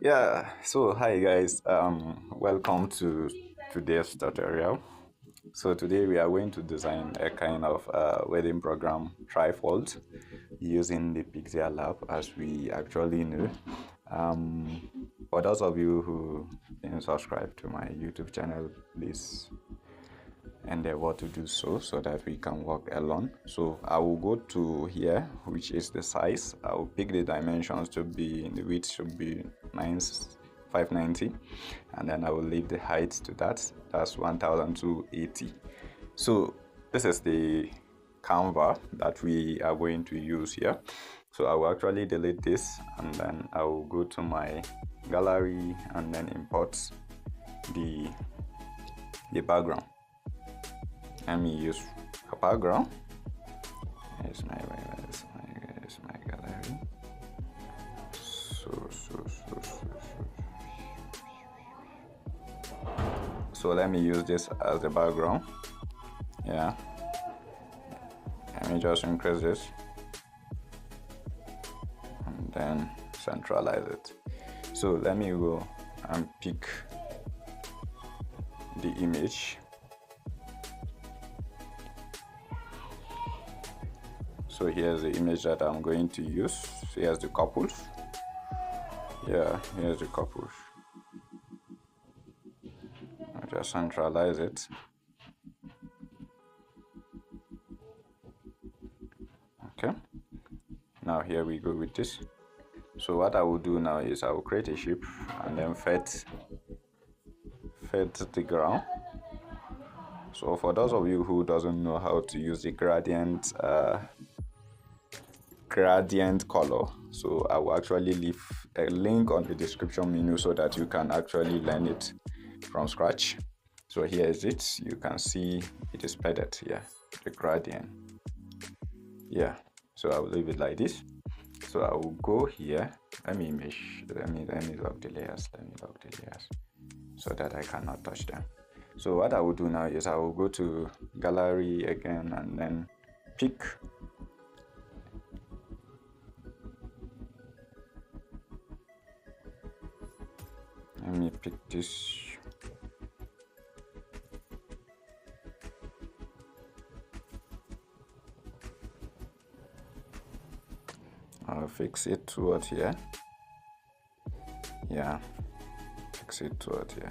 Yeah, so hi guys, welcome to today's tutorial. So today we are going to design a kind of wedding program trifold using the Pixellab as we actually know. Um, for those of you who didn't subscribe to my YouTube channel, please endeavor to do so that we can work along. So I will go to here, which is the size. I will pick the dimensions to be, the width should be 590, and then I will leave the height to that's 1280. So this is the canva that we are going to use here. So I will actually delete this, and then I will go to my gallery and then import the background. Let me use a background. Here's my gallery. So let me use this as the background. Yeah. Let me just increase this and then centralize it. So let me go and pick the image. So here's the image that I'm going to use. Here's the couples. Yeah, here's the couples. I'll just centralize it. Okay. Now here we go with this. So what I will do now is I will create a shape and then fade the ground. So for those of you who doesn't know how to use the gradient color, so I will actually leave a link on the description menu so that you can actually learn it from scratch. So here is it. You can see it is faded here, the gradient. Yeah, so I will leave it like this. So I will go here. Let me lock the layers. So that I cannot touch them. So what I will do now is I will go to gallery again and then pick let me pick this. I'll fix it toward here. Yeah, fix it toward here.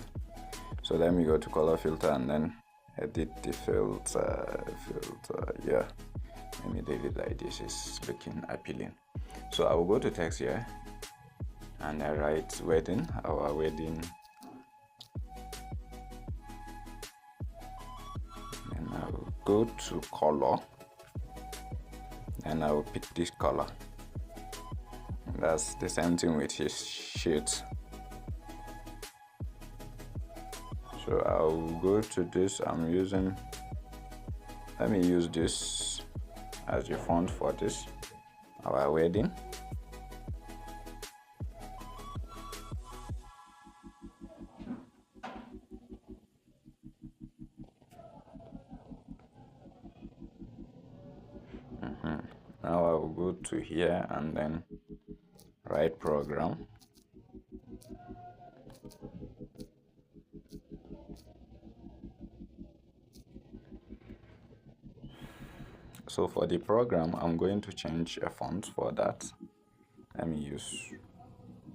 So let me go to color filter and then edit the filter. Yeah, let me leave it like this. It's looking appealing. So I will go to text here and I write wedding, our wedding. And I will go to color and I will pick this color. That's the same thing with his sheet. So I'll go to this. Let me use this as the font for this, our wedding. Now I will go to here and then write program. So for the program, I'm going to change a font for that. Let me use,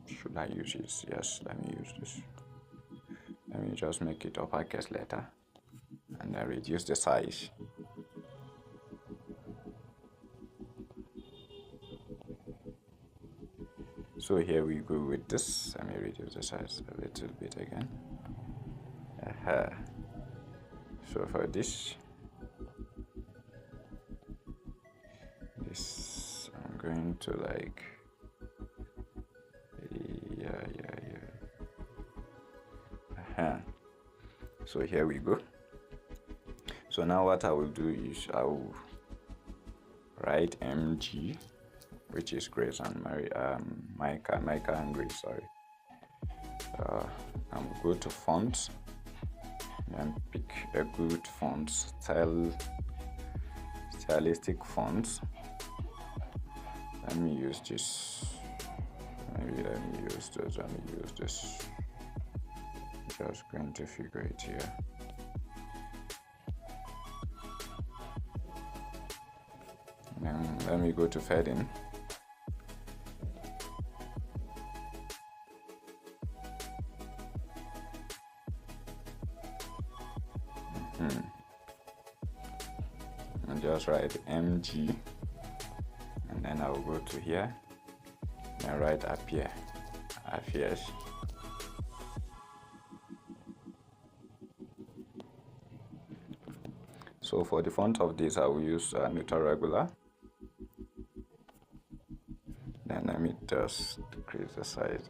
should I use this? Yes, let me use this. Let me just make it uppercase letter and then reduce the size. So here we go with this. Let me reduce the size a little bit again. So for this I'm going to like, so here we go. So now what I will do is I will write MG, which is Grace and Micah and Grace, sorry. I'm go to font and pick a good font, stylistic font. Let me use this. Maybe let me use this. Just going to figure it here. And let me go to fading. And just write MG, and then I will go to here and write affiliations. So for the font of this, I will use neutral regular. Then let me just decrease the size.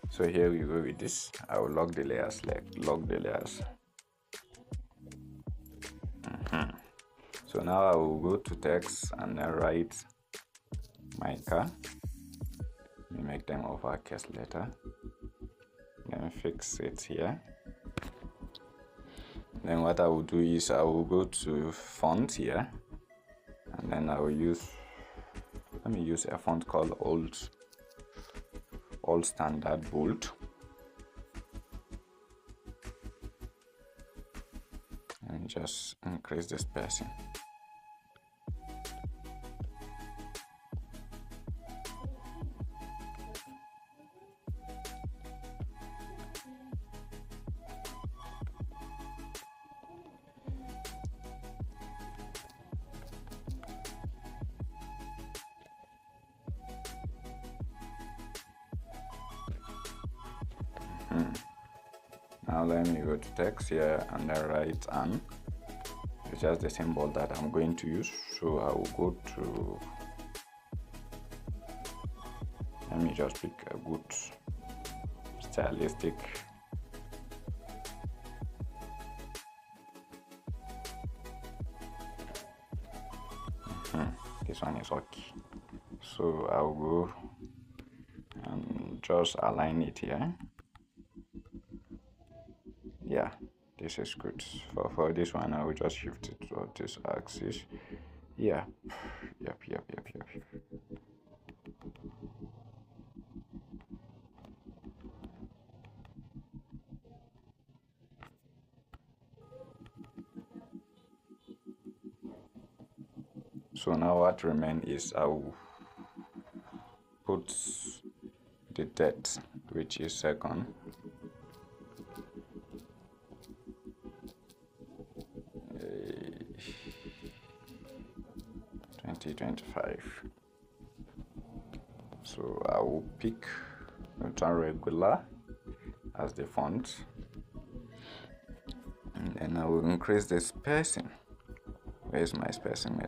So here we go with this. I will lock the layers, lock the layers. So now I will go to text and then write Mica. Let me make them uppercase letter. Then fix it here. Then what I will do is I will go to font here, and then I will use, let me use a font called Old Standard Bold. And just increase the spacing. Now let me go to text here and then write an. It's just the symbol that I'm going to use. So I will go to, let me just pick a good stylistic. This one is okay. So I'll go and just align it here. Yeah, this is good. For this one, I will just shift it to this axis. Yeah, yep. So now what remains is I will put the date, which is second. So I will pick neutral regular as the font, and then I will increase the spacing. Where's my spacing?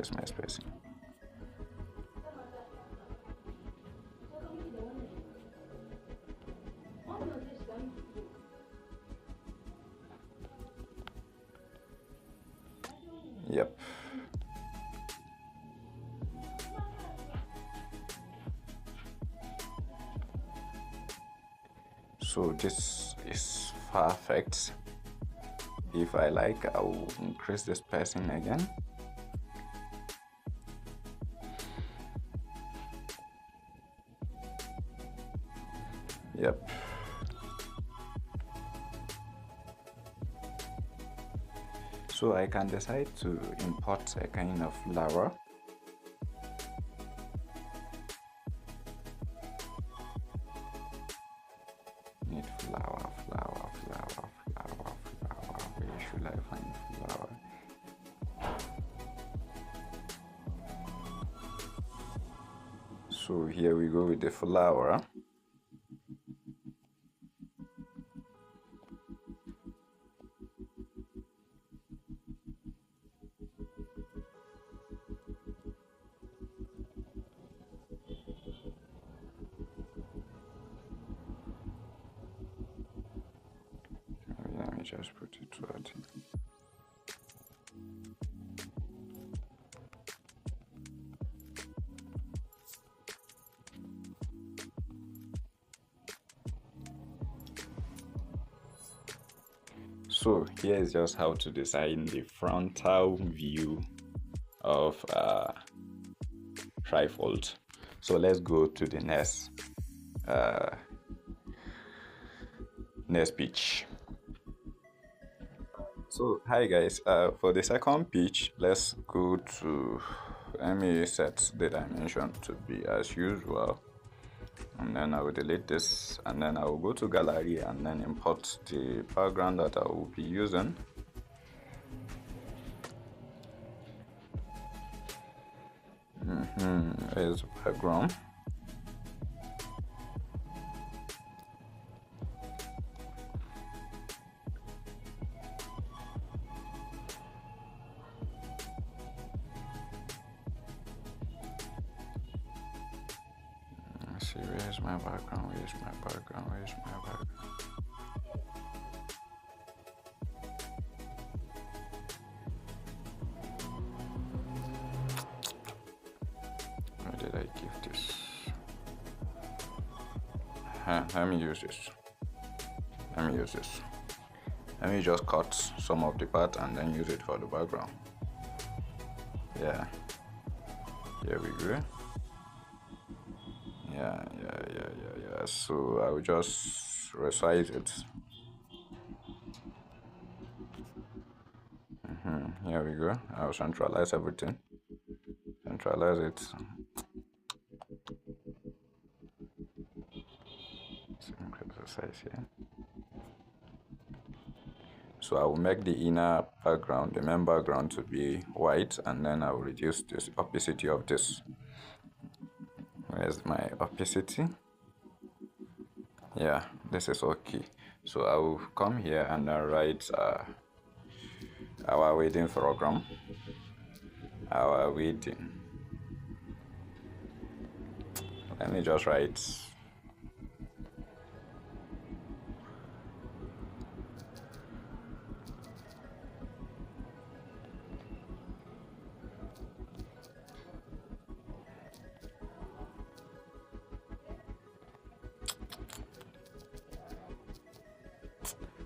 Yep. So this is perfect. If I like, I will increase the spacing again. Yep. So I can decide to import a kind of flower. Need flower. Where should I find flower? So here we go with the flower. Let me just put it right. So here is just how to design the frontal view of Trifold. So let's go to the next pitch. So hi guys, for the second pitch, let's go to, let me set the dimension to be as usual, and then I will delete this, and then I will go to gallery and then import the background that I will be using. Here's background. Let's see, where's my background? Where's my background? Where's my background? Where did I give this? Let me use this. Let me just cut some of the part and then use it for the background. Yeah. Here we go. Yeah. So I will just resize it. Here we go. I will centralize everything. Centralize it. Increase the size here. So I will make the inner background, the main background, to be white, and then I will reduce this opacity of this. Where's my opacity? Yeah, this is okay. So I will come here and write our wedding program. Our wedding. Let me just write.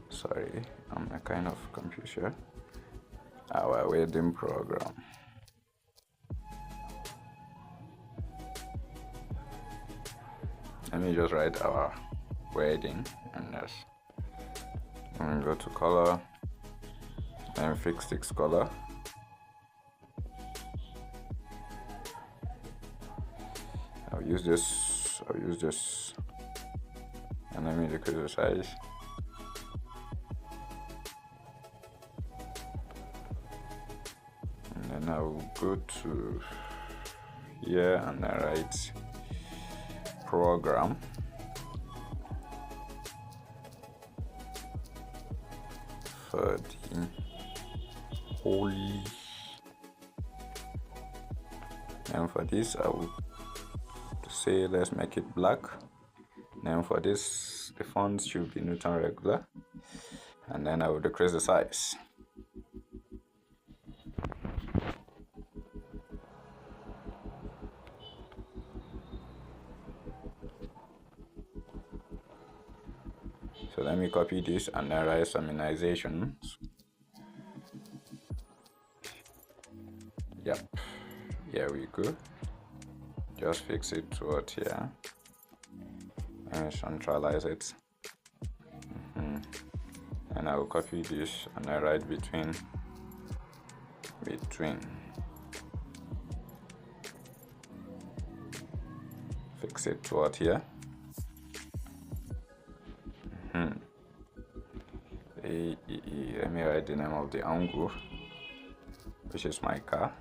Sorry, I'm a kind of confusion. Our wedding program. Let me just write our wedding, and this. I'm go to color and fix this color. I'll use this, and let me decrease the size. And then I'll go to here and I write program. For the holy, and for this I will say let's make it black. Then for this, the font should be Newton regular, and then I will decrease the size. So let me copy this and then write some minimizations. Yep, here we go. Just fix it to what here. Let me centralize it. And I will copy this and I write between. Fix it to what here. Let me write the name of the angle, which is my car.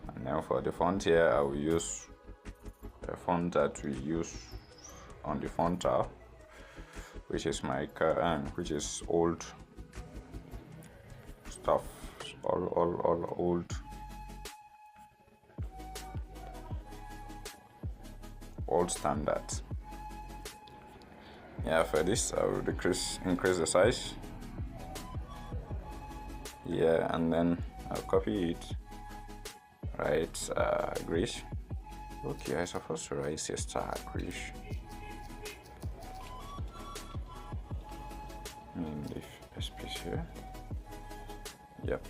And then for the font here, I will use the font that we use on the frontal, which is my car, and which is old stuff, all old standards. Yeah, for this I will increase the size. Yeah, and then I'll copy it. Right, grease. Okay, I supposed to write sister grease. here. Yep.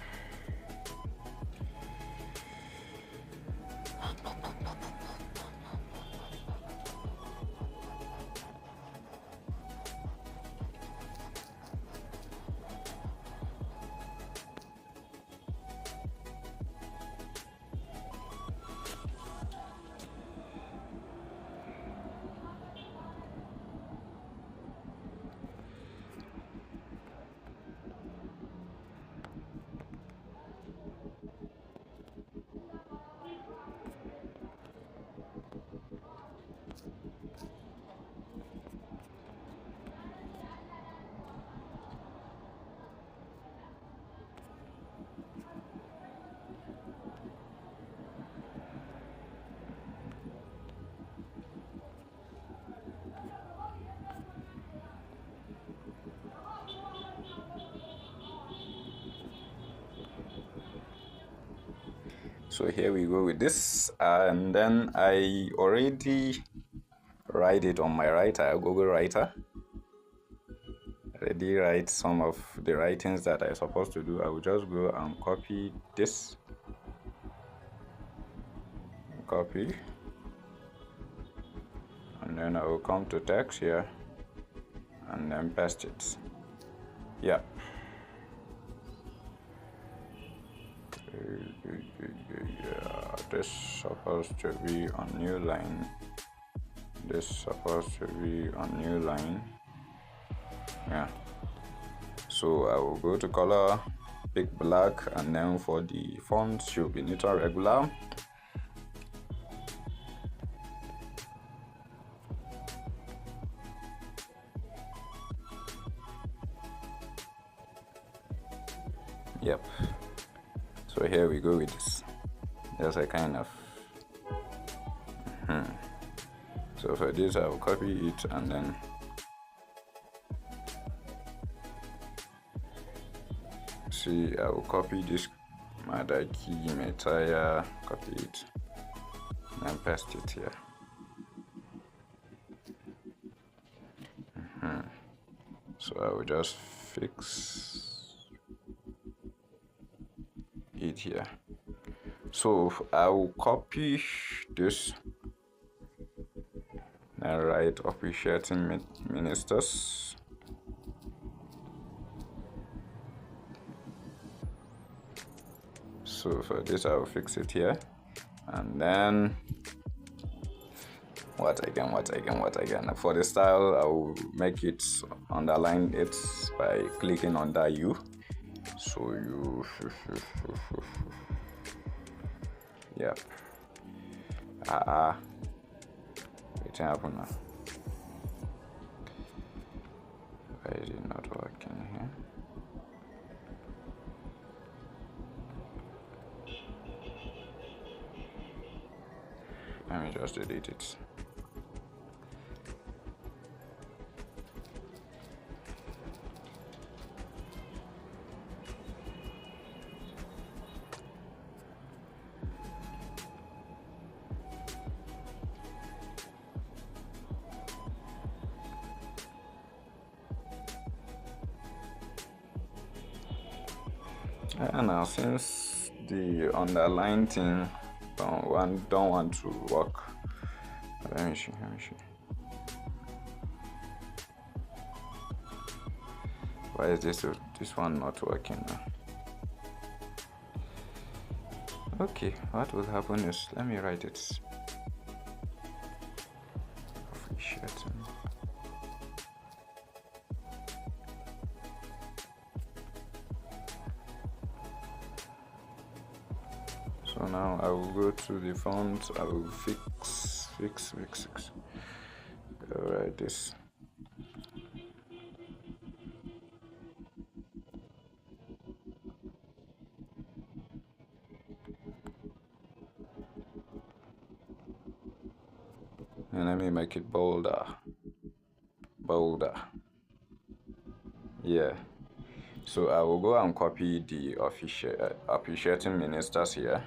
So here we go with this, and then I already write it on my writer, Google Writer. Already write some of the writings that I'm supposed to do. I will just go and copy this, copy, and then I will come to text here and then paste it. Yeah. Yeah, this supposed to be on new line. This supposed to be on new line. Yeah. So I will go to color, pick black, and then for the font should be neutral regular. Yep. So here we go with this. There's a kind of So for this I will copy it and then see, I will copy this Madaki Metaya, copy it and paste it here. So I will just fix it here. So I will copy this and write officiating ministers. So for this I will fix it here, and then what again? For the style I will make it underline it by clicking on that U. So you yep. It happened now. Why is it not working here? Let me just delete it. And now since the underline thing don't want to work, let me see. Why is this one not working now? Okay, what will happen is, let me write it. Officiating. So now I will go to the font, I will fix. Write this. And let me make it bolder. Yeah. So I will go and copy the officiating ministers here,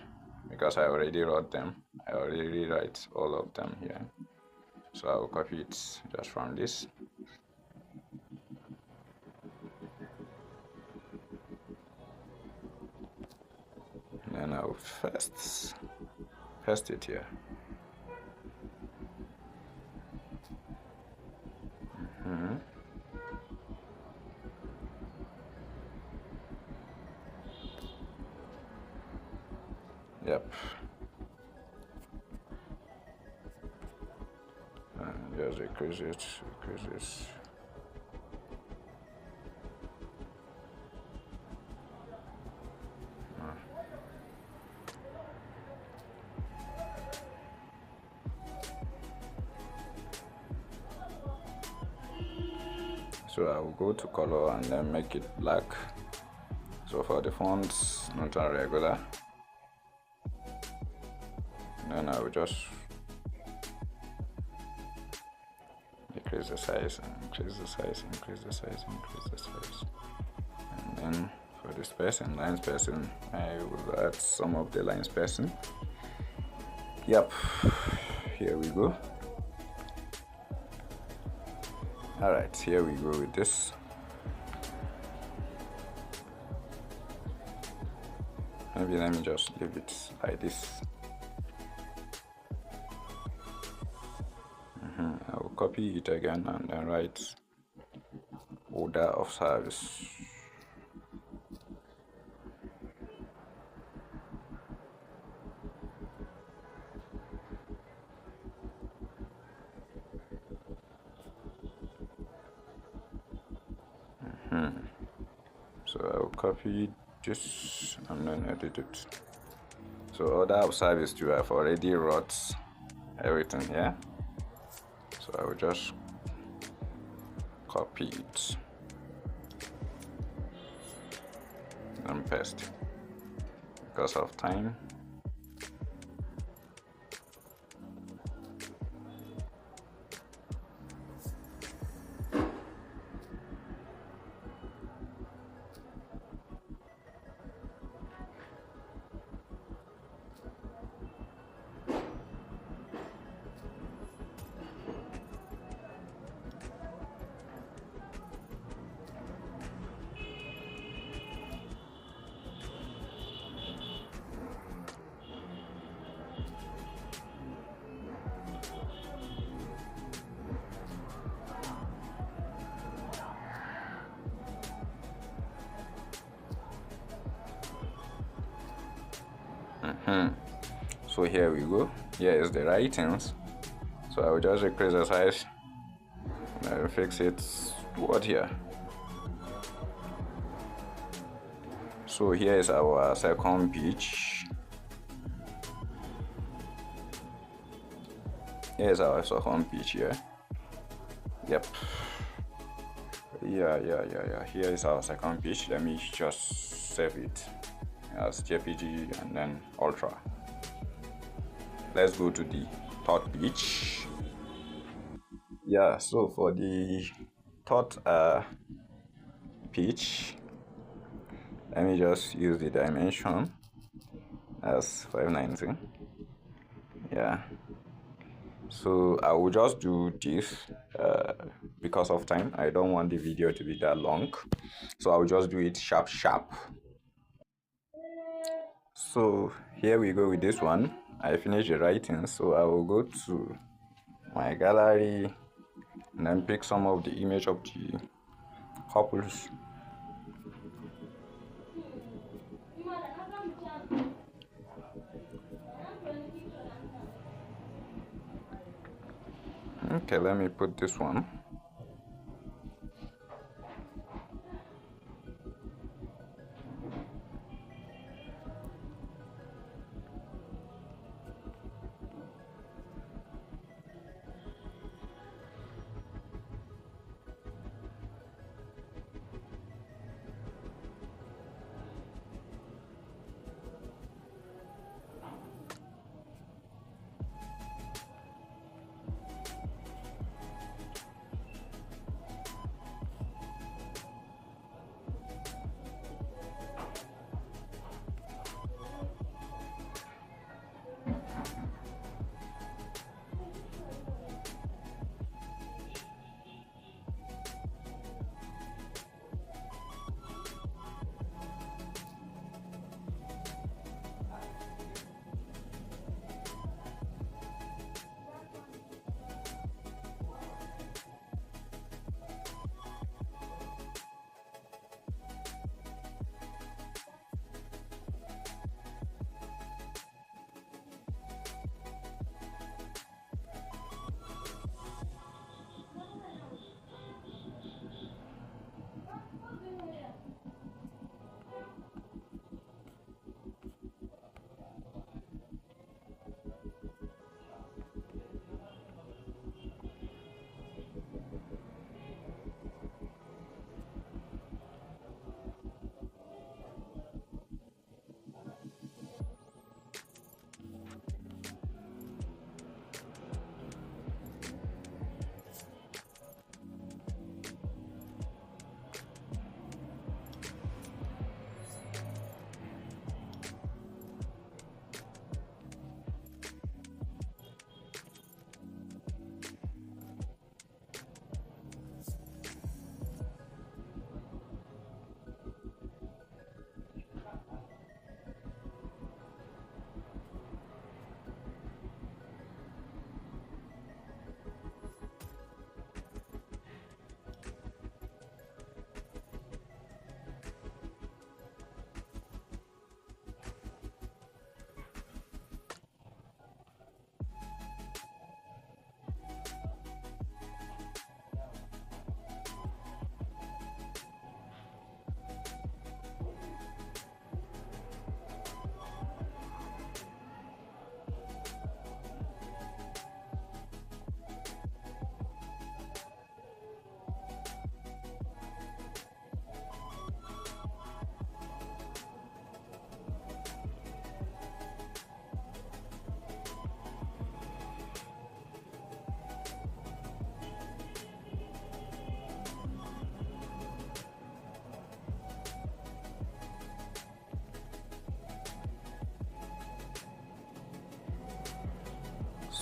because I already wrote them. I already write all of them here. So I will copy it just from this. I'll first paste it here. Yep. And just increase it, increase this. So I will go to color and then make it black. So for the fonts, not a regular. Then I will just increase the size, and increase the size, increase the size, increase the size. And then for the spacing, line spacing, I will add some of the line spacing. Yep, here we go. Alright, here we go with this. Maybe let me just leave it like this. I will copy it again and then write order of service. So I will copy this and then edit it. So order of service too, I've already wrote everything here. So I will just copy it and paste because of time. So here we go. Here is the writings. So I will just increase the size and I will fix it toward here. So here is our second page. Here is our second page here. Yep. Yeah. Here is our second page. Let me just save it as JPG and then Ultra. Let's go to the third page. Yeah, so for the third page, let me just use the dimension as 590. Yeah, so I will just do this because of time. I don't want the video to be that long, so I will just do it sharp. So here we go with this one. I finished the writing, so I will go to my gallery and then pick some of the image of the couples. Okay, let me put this one.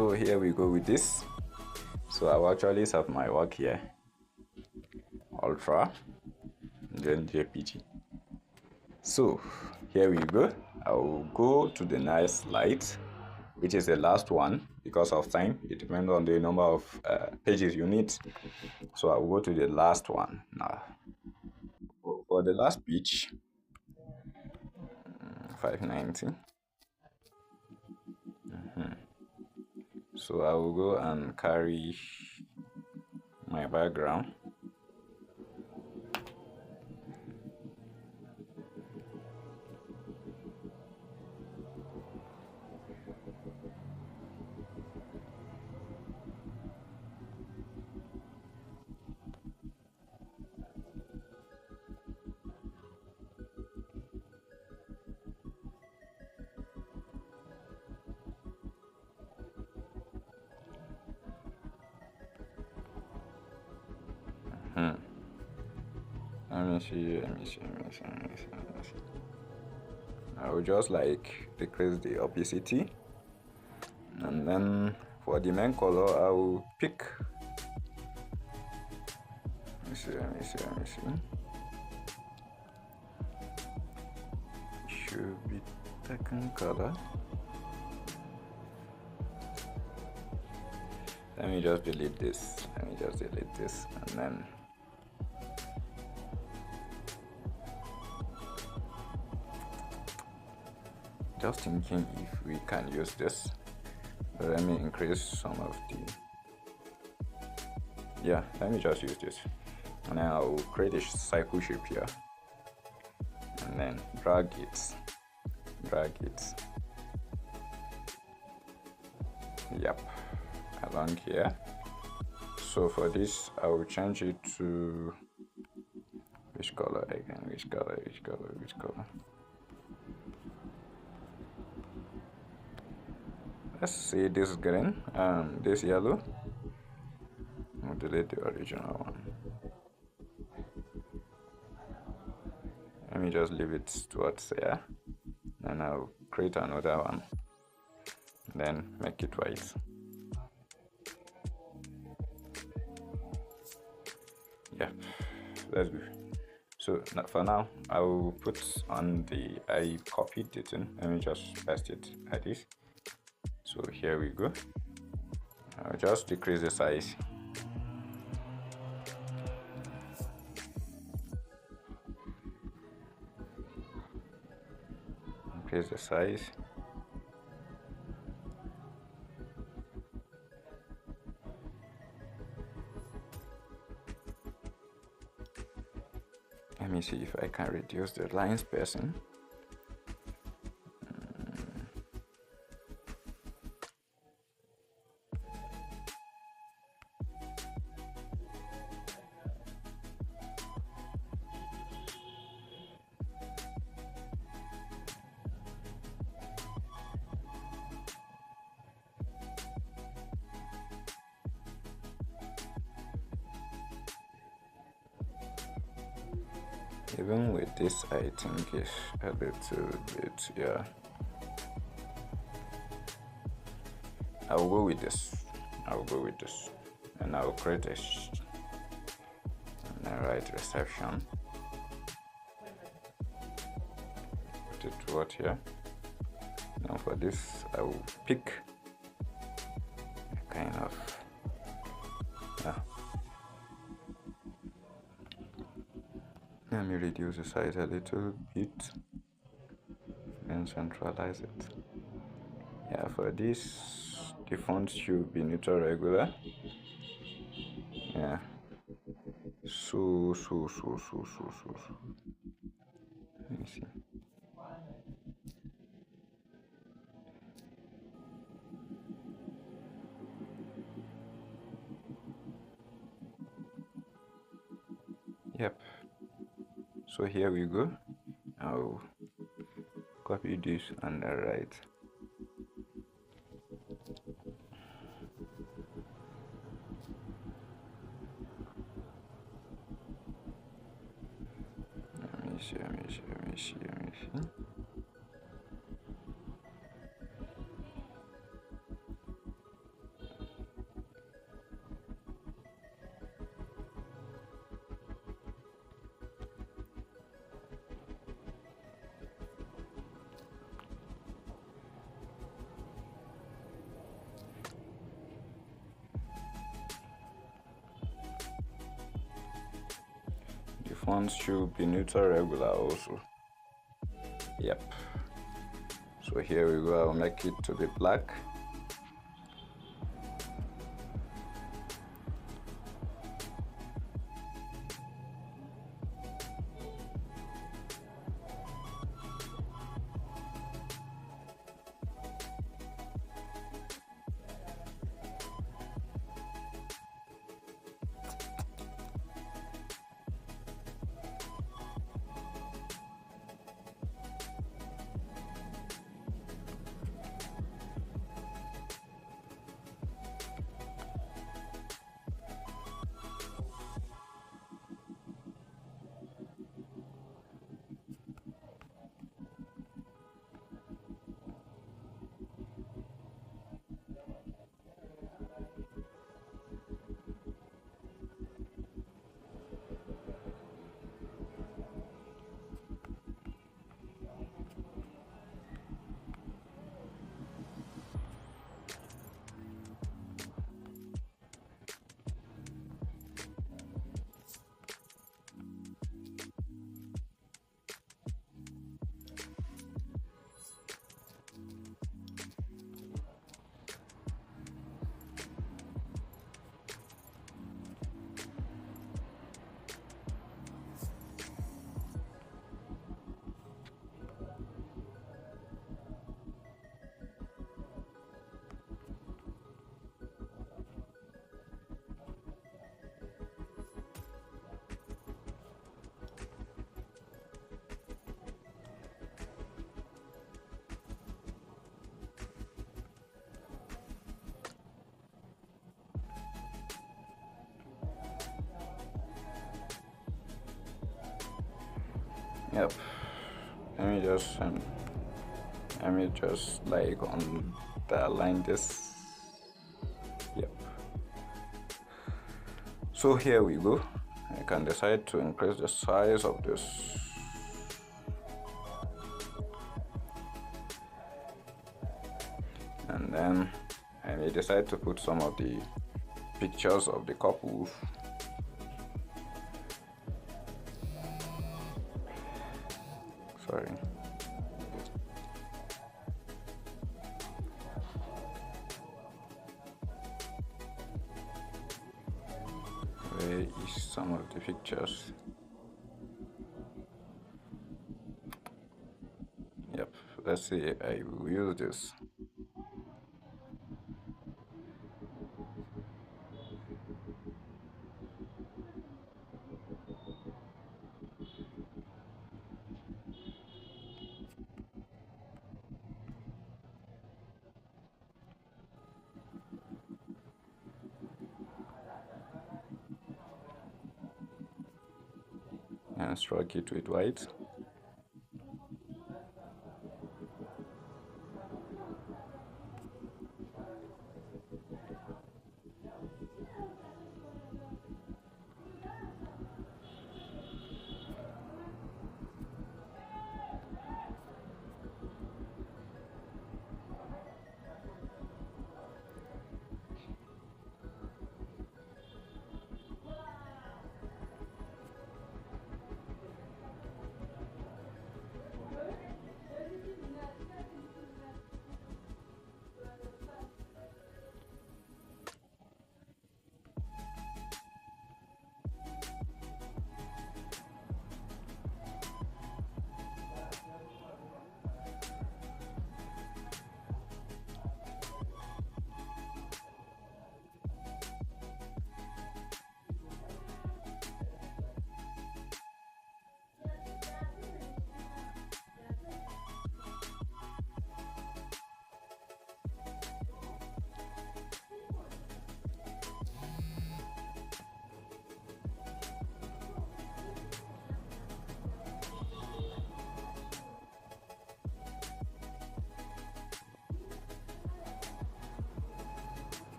So here we go with this. So I will actually have my work here, Ultra, then JPG. So here we go. I will go to the next slide, which is the last one. Because of time, it depends on the number of pages you need. So I will go to the last one now. For the last page, 590. So I will go and carry my background. Let me see. I will just like decrease the opacity, and then for the main color I will pick, let me see, should be second color. Let me just delete this, and then just thinking if we can use this. But let me increase some of the, yeah, let me just use this, and then I'll create a cycle shape here, and then drag it, yep, along here. So for this I will change it to which color again, which color. Let's see this green, this yellow. I'll delete the original one. Let me just leave it towards here, and I'll create another one, then make it white. Yeah, that's good. So for now, I will put on I copied it in. Let me just paste it like this. So here we go. I'll just decrease the size. Increase the size. Let me see if I can reduce the line spacing. Even with this, I think it's a little bit, yeah. I'll go with this. And I'll create a and then write reception. Put it toward here. Now for this, I will pick a kind of, yeah. Let me reduce the size a little bit and centralize it. Yeah, for this, the font should be neutral regular. Yeah. So. Let me see. Yep. So here we go. I'll copy this and write. Let me see. font should be neutral regular also. Yep. So here we go. I'll make it to be black. Yep. Let me just like on the line this. Yep. So here we go. I can decide to increase the size of this. And then I may decide to put some of the pictures of the couple. Sorry. Where is some of the pictures? Yep, let's see, I will use this. And stroke it with white.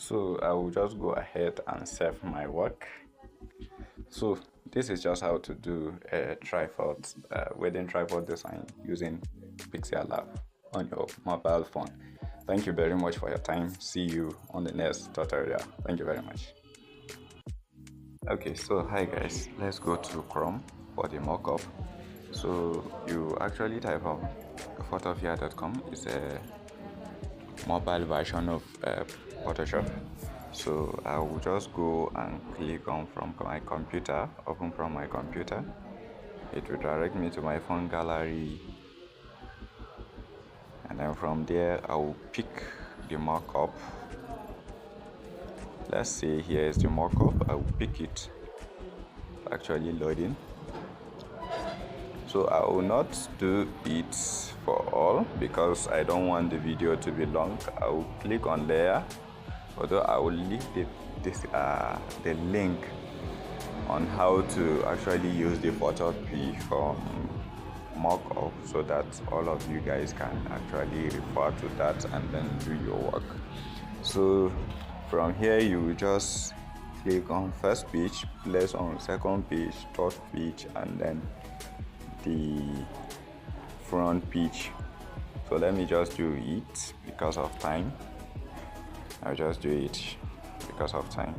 So I will just go ahead and save my work. So this is just how to do a trifold, wedding tripod design using Pixellab on your mobile phone. Thank you very much for your time. See you on the next tutorial. Thank you very much. Okay, so hi guys, let's go to Chrome for the mockup. So you actually type on photopia.com. It's a mobile version of Photoshop. So I will just go and click on from my computer, open from my computer. It will direct me to my phone gallery, and then from there I will pick the mockup. Let's say here is the mockup. I will pick it. Actually loading. So I will not do it for all because I don't want the video to be long. I will click on layer, although I will leave the link on how to actually use the Photopea from mockup so that all of you guys can actually refer to that and then do your work. So from here you will just click on first page, place on second page, third page, and then the front page. So let me just do it because of time. I'll just do it because of time.